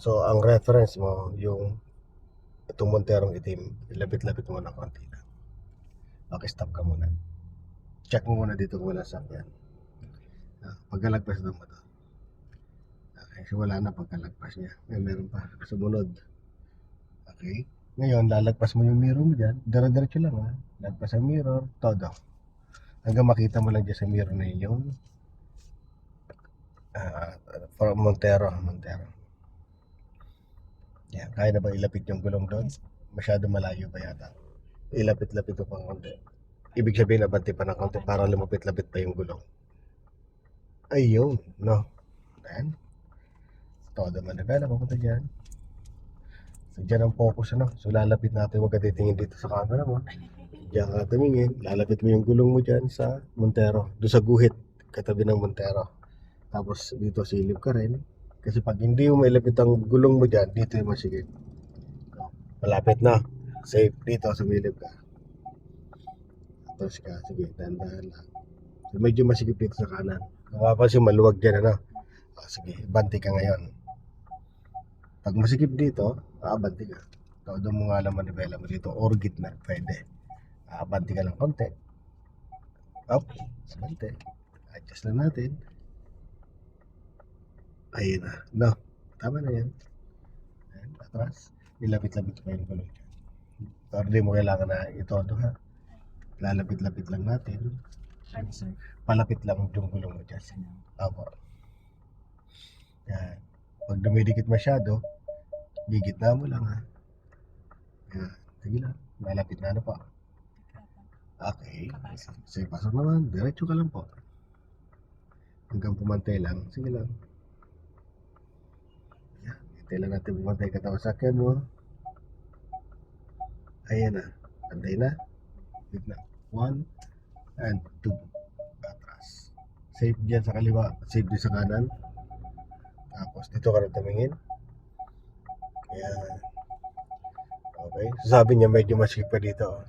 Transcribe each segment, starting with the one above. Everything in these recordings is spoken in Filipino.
So, ang reference mo, yung itong Monterong itim, ilapit-lapit mo na konti lang. Okay, stop ka muna. Check mo muna dito kung wala sakyan. Pagkalagpas ng motor. Okay, so wala na pagkalagpas niya. Meron pa. Sumunod. Okay. Ngayon, lalagpas mo yung mirror mo dyan. Dire-diretso lang ha. Lagpas ang mirror, todo. Hanggang makita mo lang dyan sa mirror na yung from Montero. Yan, kaya na ba ilapit yung gulong doon? Masyado malayo pa yata. Ilapit-lapit ko pang konti. Ibig sabihin, nabanti pa ng konti para lumapit-lapit pa yung gulong. Ayun, no? Ayan. Todo managana, papunta dyan. So, dyan ang focus, ano? So, lalapit natin, huwag ka titingin dito sa camera mo. Diyan ka tumingin, lalapit mo yung gulong mo dyan sa Montero. Doon sa guhit, katabi ng Montero. Tapos, dito silip ka rin. Kasi pag hindi mo mailapit ang gulong mo dyan, dito yung masigit. Malapit na. Safe dito, sumilip ka. Tapos ka, sige, dahan-dahan lang. So, medyo masigit dito sa kanan. Mapapansin maluwag dyan, ano? Sige, banti ka ngayon. Pag masikip dito, abanti ka. Todo mo nga lang manibela mo dito or gitna, pwede. Abanti ka lang konti. Okay, abanti. Adjust lang natin. Ayun na. No, tama na yan. Ayan, atras. Ilapit-lapit pa yung gulong dyan. Pero di mo kailangan na ito, ha? Lalapit-lapit lang natin. Palapit lang yung gulong mo dyan. Apo. Yan. Pag dumidikit masyado, gigitna mo lang, ha? Yan. Sige lang. Malapit na ano pa. Okay. Sige, pasok naman. Diretso ka lang po. Hanggang pumantay lang. Sige lang. Yan. Hintay lang natin pumantay katawan sa sakyan mo. Ayan na. Pantay na. Gitna. 1 and 2. Atras. Safe dyan sa kaliwa. Safe din sa kanan. Tapos dito ka rin tumingin. Ayan. Okay. So sabi niya medyo masikip pa dito.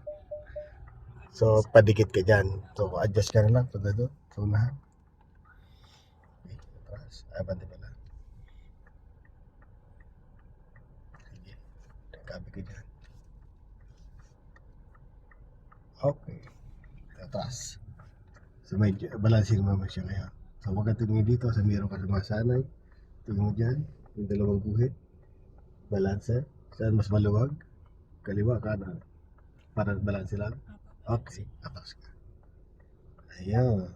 So padikit ka dyan. So adjust ka na lang. Ito doon. So unahan. Okay. Atras. Abante pala. Sige. Nagkabi ka dyan. Okay. Atras. So medyo balansin mo siya ngayon. So huwag ka tumingin dito. Sa mirror ka sumasanay. Tingin mo dyan. Yung dalawang guhit. Balanse. Saan mas maluwag? Kaliwa, kanan. Para balanse lang. Okay. Atras ka. Ayan.